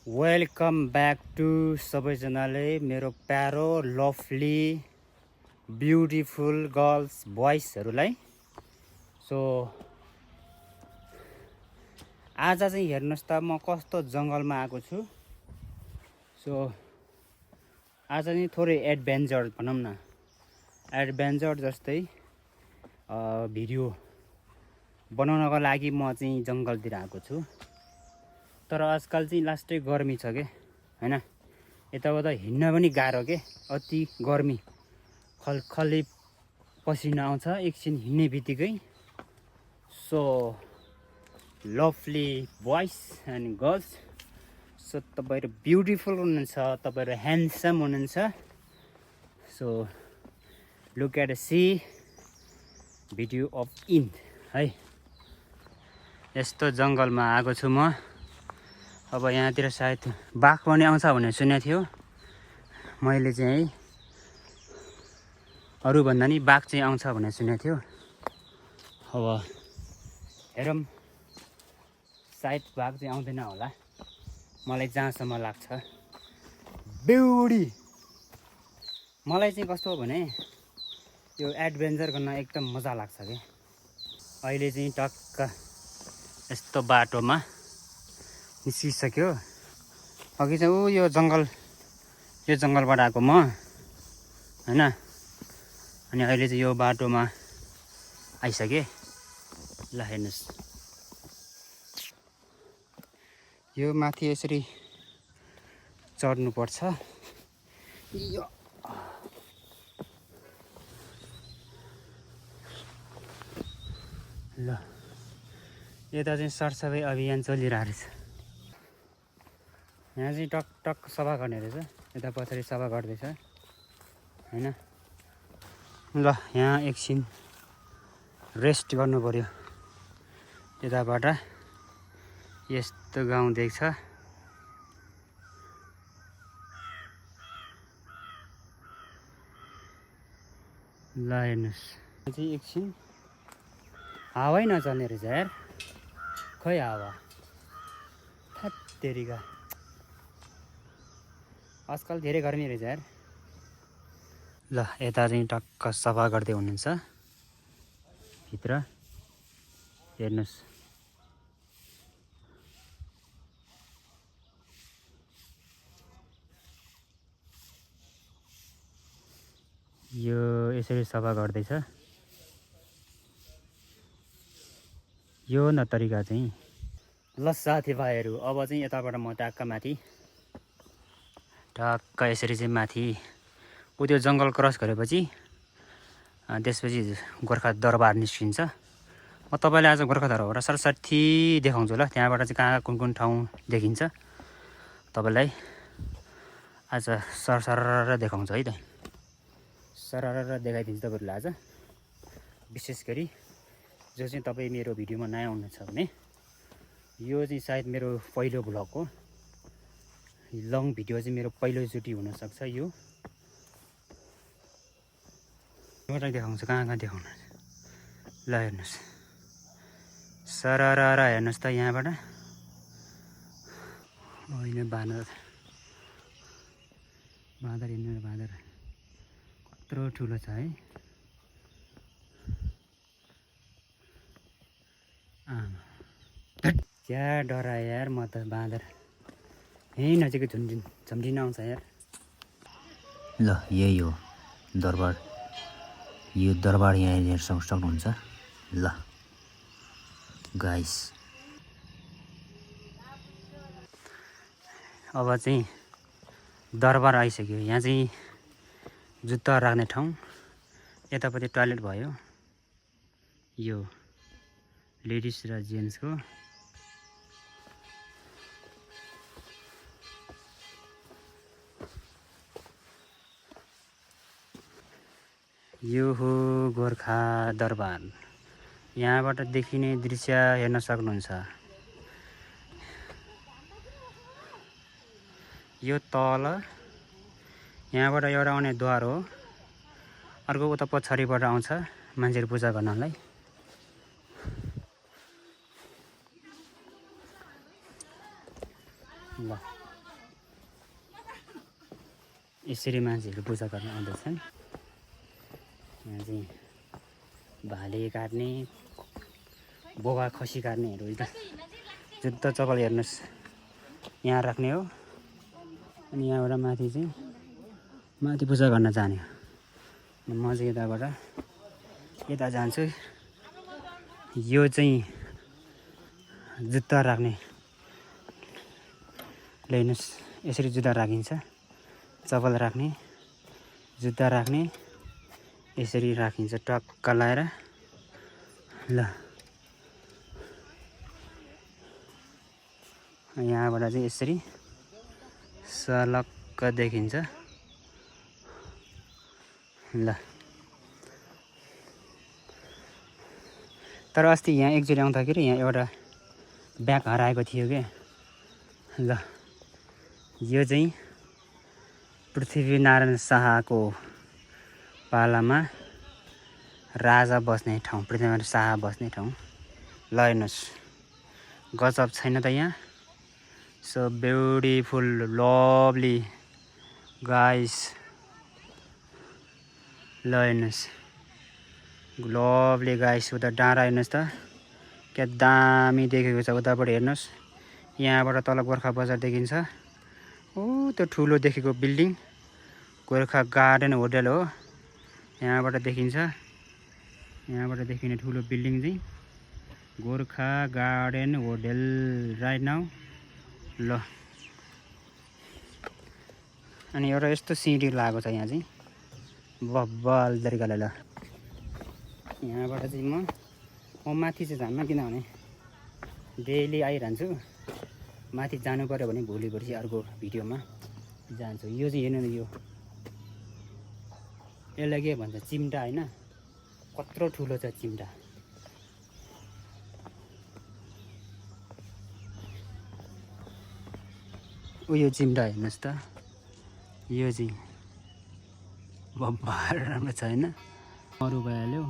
Welcome back to सबैजनाले मेरो प्यारो लभली ब्युटिफुल गर्ल्स बोइजहरूलाई। सो आज चाहिँ हेर्नुहोस् त म कस्तो जङ्गलमा आएको छु। सो आज चाहिँ थोरै एडभेन्चर भनौँ न, एडभेन्चर जस्तै भिडियो बनाउनको लागि म चाहिँ जङ्गलतिर आएको छु। तर आजकल चाहिँ लास्टै गर्मी छ के हैन, यताउता हिँड्न पनि गाह्रो के, अति गर्मी, खलखली पसिना आउँछ एकछिन हिँड्ने बित्तिकै। So lovely boys and girls, so तपाईहरु ब्युटिफुल हुनुहुन्छ, तपाईहरु ह्यान्डसम हुनुहुन्छ। So look at see video अफ इन है। यस्तो जङ्गलमा आएको छु म। अब यहाँतिर सायद बाघ पनि आउँछ भनेर सुनेको थियो मैले चाहिँ है, अरूभन्दा नि बाघ चाहिँ आउँछ भनेर सुनेको थियो। अब हेरौँ, सायद बाघ चाहिँ आउँदैन होला मलाई जहाँसम्म लाग्छ। ब्युटी मलाई चाहिँ कस्तो हो भने यो एडभेन्चर गर्न एकदम मजा लाग्छ के। अहिले चाहिँ टक्क यस्तो बाटोमा निस्किसक्यो। अघि चाहिँ यो जङ्गलबाट आएको म हैन, अनि अहिले चाहिँ यो बाटोमा आइसके। ल हेर्नुहोस्, यो माथि यसरी चढ्नुपर्छ। ल यता चाहिँ सरसफाइ अभियान चलिरहेको रहेछ। यहाँ चाहिँ टक टक सफा गर्ने रहेछ, यता पछाडि सफा गर्दैछ हैन। ल यहाँ एकछिन रेस्ट गर्नु पर्यो। यताबाट यस्तो गाउँ देख्छ। ल हेर्नुहोस्, चाहिँ एकछिन हावै नचल्ने रहेछ यार, खै हावा थत्तेरीका, आजकल धेरै गर्मी रहेछ यार। ल यता चाहिँ टक्क सफा गर्दै हुनुहुन्छ भित्र, हेर्नुहोस्। यो यसरी सफा गर्दैछ, यो न तरिका चाहिँ। ल साथीभाइहरू, अब चाहिँ यताबाट म ट्याक्क माथि, टक्क यसरी चाहिँ माथि त्यो जङ्गल क्रस गरेपछि त्यसपछि गोर्खा दरबार निस्किन्छ। म तपाईँलाई आज गोर्खा दरबार सरसट्ठी देखाउँछु। ल त्यहाँबाट चाहिँ कहाँ कुन कुन ठाउँ देखिन्छ तपाईँलाई आज सरसर देखाउँछु है त, सरर देखाइदिन्छु तपाईँहरूलाई आज। विशेष गरी जो चाहिँ तपाईँ मेरो भिडियोमा नयाँ हुनुहुन्छ भने यो चाहिँ सायद मेरो पहिलो भ्लग हो, लङ भिडियो चाहिँ मेरो पहिलोचोटि हुनसक्छ। यो एउटा देखाउँछु, कहाँ देखाउनु। ल हेर्नुहोस्, सरर हेर्नुहोस् त यहाँबाट। होइन बाँदर हेर्नु, बाँदर कत्रो ठुलो छ है। क्या डरा यार, म त बाँदर यहीँ नजिकै झम्झिन आउँछ यार। ल यही हो दरबार, यो दरबार यहाँ हेर्न सक्नुहुन्छ। ल गाइस, अब चाहिँ दरबार आइसक्यो। यहाँ चाहिँ जुत्ता राख्ने ठाउँ, यतापट्टि टोयलेट भयो, यो लेडिज र जेन्ट्सको। यो हो गोर्खा दरबार, यहाँबाट देखिने दृश्य हेर्न सक्नुहुन्छ। यो तल यहाँबाट एउटा आउने द्वार हो, अर्को उता पछाडिबाट आउँछ मान्छेहरू पूजा गर्नलाई। ल यसरी मान्छेहरू पूजा गर्न आउँदछन्। यहाँ चाहिँ भाले काट्ने, बोका खसी काट्नेहरू जुत्ता चप्पल हेर्नुहोस् यहाँ राख्ने हो। अनि यहाँबाट माथि चाहिँ माथि पूजा गर्न जाने हो। म चाहिँ यताबाट यता जान्छु। यो चाहिँ जुत्ता राख्ने, हेर्नुहोस् यसरी जुत्ता राखिन्छ। चप्पल राख्ने, जुत्ता राख्ने यसरी राखिन्छ टक्क लाएर। ल यहाँबाट चाहिँ यसरी सलक्क देखिन्छ। ल तर अस्ति यहाँ एकचोटि आउँदाखेरि यहाँ एउटा ब्याग हराएको थियो क्या। ल यो चाहिँ पृथ्वीनारायण शाहको पालामा राजा बस्ने ठाउँ, पृथ्वीनारायण शाह बस्ने ठाउँ। ल हेर्नुहोस् गजब छैन त यहाँ। So beautiful lovely guys. ल हेर्नुहोस् लभली गाइस। उता डाँडा हेर्नुहोस् त क्या दामी देखेको छ। उताबाट हेर्नुहोस् यहाँबाट तल गोर्खा बजार देखिन्छ। ओ त्यो ठुलो देखेको बिल्डिङ गोर्खा गार्डन होटल हो। यहाँबाट देखिन्छ। यहाँबाट देखिने ठुलो बिल्डिङ चाहिँ Gorkha garden hotel right now. ल अनि एउटा यस्तो सिँढी लागेको छ यहाँ चाहिँ बब्बल तरिकाले। ल यहाँबाट चाहिँ म माथि चाहिँ जान्न, किनभने डेली आइरहन्छु। माथि जानु पर्यो भने भोलि पर्सि अर्को भिडियोमा जान्छु। यो चाहिँ हेर्नु न, यो यसलाई के भन्छ चिम्टा होइन, कत्रो ठुलो छ चिम्टा। यो चिम्टा हेर्नुहोस् त, यो चाहिँ बब्बर राम्रो छ होइन। अरू भइहाल्यो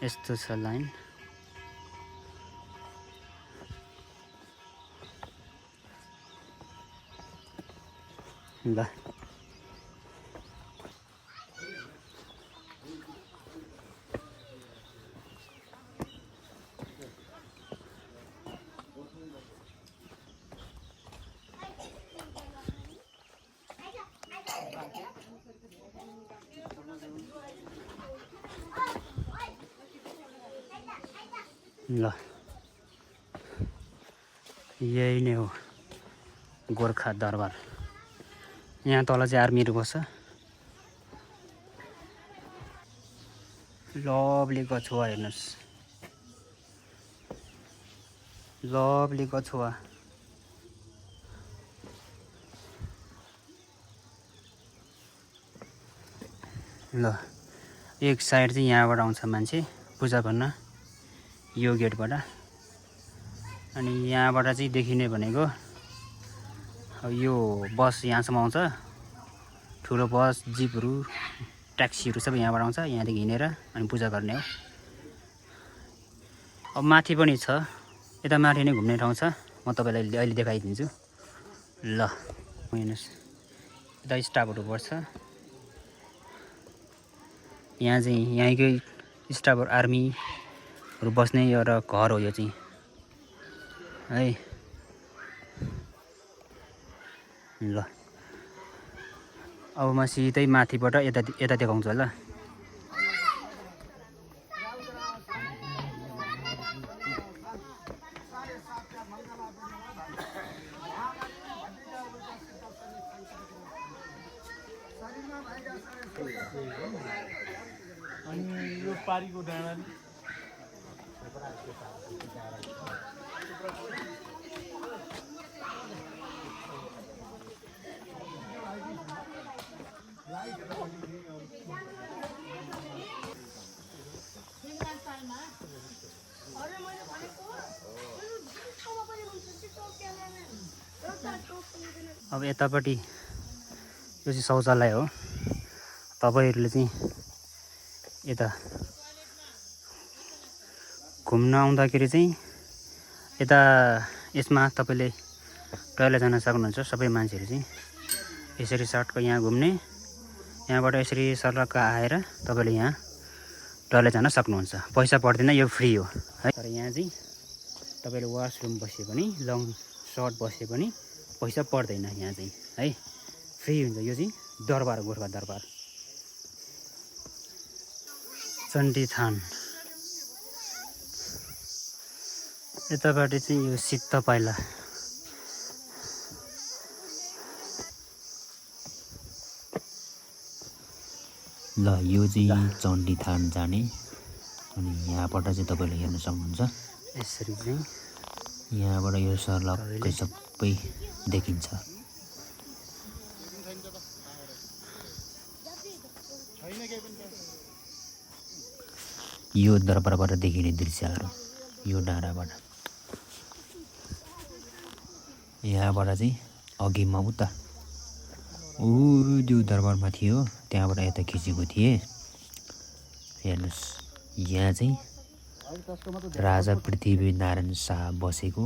यस्तो छ लाइन। ल ल यही नै हो गोर्खा दरबार। यहाँ तल चाहिँ आर्मीहरू बस्छ। लभली कछुवा हेर्नुहोस्, लभली कछुवा। ल एक साइड चाहिँ यहाँबाट आउँछ मान्छे पूजा गर्न, यो गेटबाट। अनि यहाँबाट चाहिँ देखिने भनेको यो बस यहाँसम्म आउँछ। ठुलो बस, जिपहरू, ट्याक्सीहरू सबै यहाँबाट आउँछ। यहाँदेखि हिँडेर अनि पूजा गर्ने हो। अब माथि पनि छ, यता माथि नै घुम्ने ठाउँ छ। म तपाईँलाई अहिले देखाइदिन्छु। ल हेर्नुहोस् यता स्टाफहरू बस्छ। यहाँ चाहिँ यहीँकै स्टाफहरू आर्मीहरू बस्ने एउटा घर हो यो चाहिँ है। ल अब म सिधै माथिबाट यता देखाउँछु ल। अनि यो पारीको डाँडा अब यतापट्टि यो चाहिँ शौचालय हो। तपाईँहरूले चाहिँ यता घुम्न आउँदाखेरि चाहिँ यता यसमा तपाईँले टोइलेट जान सक्नुहुन्छ सबै मान्छेहरू चाहिँ। यसरी सर्टको यहाँ घुम्ने, यहाँबाट यसरी सर्लक्क आएर तपाईँले यहाँ टोयलेट जान सक्नुहुन्छ। पैसा पर्दैन, यो फ्री हो है। तर यहाँ चाहिँ तपाईँले वासरुम बसे पनि लङ सर्ट बसे पनि पैसा पर्दैन यहाँ चाहिँ है, फ्री हुन्छ। यो चाहिँ दरबार, गोर्खा दरबार चण्डी थान। यतापट्टि चाहिँ यो सिद्ध पाइला। ल यो चाहिँ चण्डी थान जाने, अनि यहाँबाट चाहिँ तपाईँले हेर्न सक्नुहुन्छ। यसरी चाहिँ यहाँबाट यो सर्लक्कै सबै देखिन्छ। यो दरबारबाट देखिने दृश्यहरू यो डाँडाबाट। यहाँबाट चाहिँ अघिमा उता त्यो दरबारमा थियो, त्यहाँबाट यता खिचेको थिएँ। हेर्नुहोस्, यहाँ चाहिँ राजा पृथ्वीनारायण शाह बसेको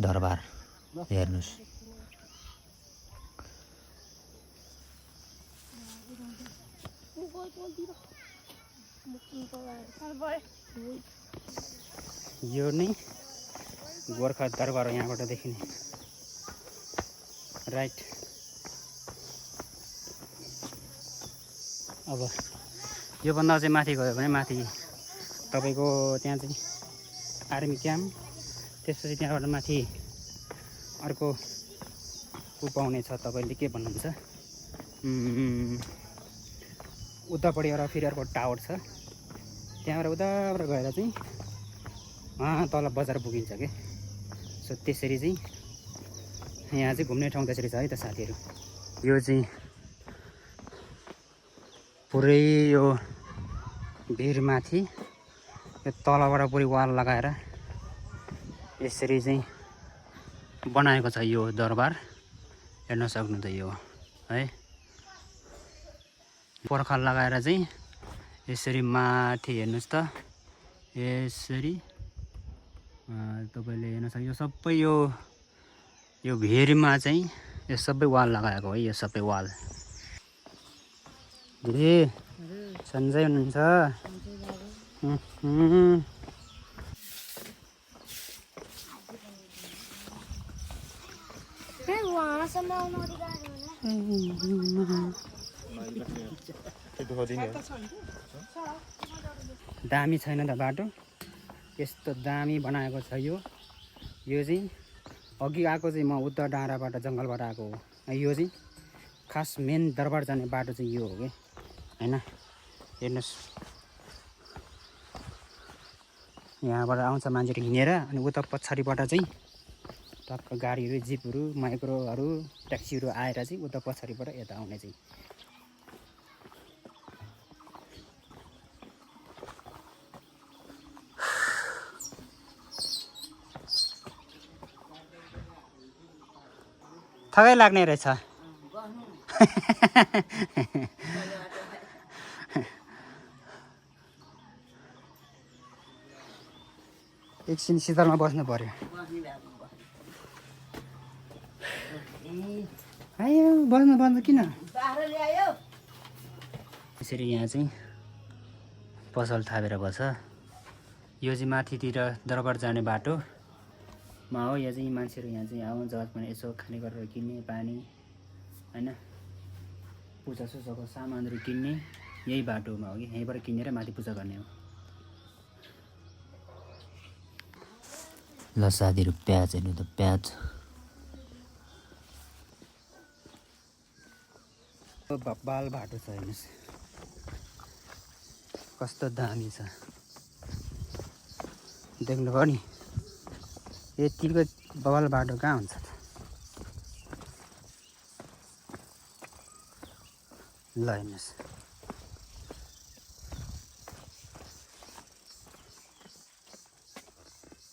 दरबार हेर्नुहोस्। यो नै गोर्खा दरबार हो, यहाँबाट देखिने। राइट, अब योभन्दा चाहिँ माथि गयो भने माथि तपाईँको त्यहाँ चाहिँ आर्मी क्याम्प, त्यसपछि त्यहाँबाट माथि अर्को पाउने छ। तपाईँले के भन्नुहुन्छ, उतापट्टि एउटा फेरि अर्को टावर छ, त्यहाँबाट उताबाट गएर चाहिँ तल बजार पुगिन्छ के। सो त्यसरी चाहिँ यहाँ चाहिँ घुम्ने ठाउँ त्यसरी छ है त साथीहरू। यो चाहिँ पुरै यो भिरमाथि यो तलबाट पुरै वाल लगाएर यसरी चाहिँ बनाएको छ यो दरबार, हेर्न सक्नुहुन्छ यो है। पर्खाल लगाएर चाहिँ यसरी माथि हेर्नुहोस् त, यसरी तपाईँले हेर्न सक्नुहुन्छ। सबै यो भिरमा चाहिँ यो सबै वाल लगाएको है, यो सबै वाल। दिदी सन्चै हुनुहुन्छ? दामी छैन त बाटो, यस्तो दामी बनाएको छ यो। यो चाहिँ अघि आएको चाहिँ म उत्तर डाँडाबाट जङ्गलबाट आएको हो। यो चाहिँ खास मेन दरबार जाने बाटो चाहिँ यो हो कि हैन। हेर्नुहोस्, यहाँबाट आउँछ मान्छेहरू हिँडेर, अनि उता पछाडिबाट चाहिँ टक्क गाडीहरू, जिपहरू, माइक्रोहरू, ट्याक्सीहरू आएर चाहिँ उता पछाडिबाट यता आउने चाहिँ। थकै लाग्ने रहेछ। एकछिन शीतलमा बस्नु पर्यो। आयो बस्नु किन? यसरी यहाँ चाहिँ पसल थापेर बस्छ। यो चाहिँ माथितिर दरबार जाने बाटोमा हो। यहाँ चाहिँ मान्छेहरू यहाँ चाहिँ आउँछ भने यसो खाने गरेर किन्ने, पानी हैन, पूजासूजाको सामानहरू किन्ने यही बाटोमा हो कि। यहीँबाट किनेर माथि पूजा गर्ने हो। ल साथीहरू, प्याज हेर्नु त, प्याज बाल बाटो छ, हेर्नुहोस् कस्तो दामी छ, देख्नुभयो नि। यतिको बवाल बाटो कहाँ हुन्छ त। ल हेर्नुहोस्,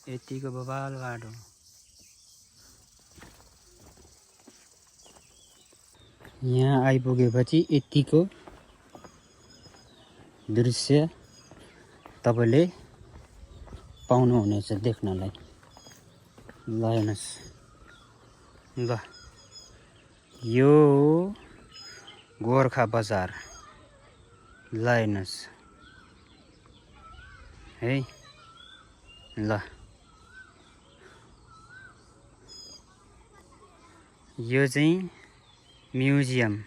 यतिको बवाल बाटो। यहाँ आइपुगेपछि यतिको दृश्य तपाईँले पाउनुहुनेछ देख्नलाई। ल हेर्नुहोस्, ल यो गोर्खा बजार ल हेर्नुहोस् है ल यो चाहिँ म्युजियम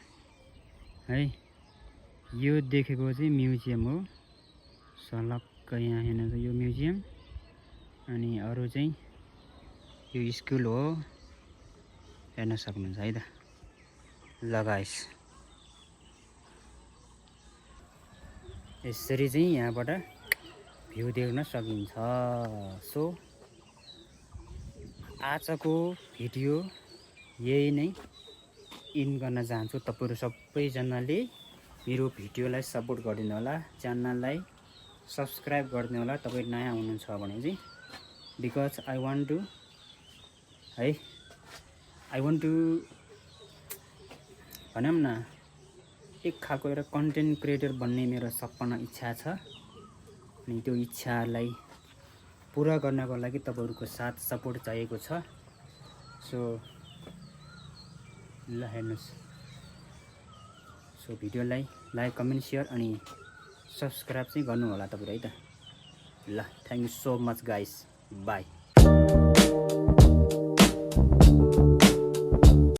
है यो देखेको चाहिँ म्युजियम हो सलक्क यहाँ हेर्नु यो म्युजियम अनि अरू चाहिँ यो स्कुल हो हेर्न सक्नुहुन्छ है त ल गाइस यसरी चाहिँ यहाँबाट भ्यू देख्न सकिन्छ सो आजको भिडियो यही नै इन गर्न चाहन्छु तपाईहरु सबैजनाले मेरो भिडियोलाई सपोर्ट गरिदिनु होला च्यानललाई सब्स्क्राइब गरिदिनु होला तपाई नयाँ हुनुहुन्छ भने चाहिँ बिकज आई वान्ट टु भनौँ न एक खालको एउटा कन्टेन्ट क्रिएटर बन्ने मेरो सपना इच्छा छ अनि त्यो इच्छालाई पुरा गर्नको लागि तपाईहरुको साथ सपोर्ट चाहिएको छ सो ल हेर्नुस् सो भिडियोलाई लाइक कमेन्ट शेयर अनि सब्स्क्राइब चाहिँ गर्नु होला तपाईहरु है त ल thank you so much guys by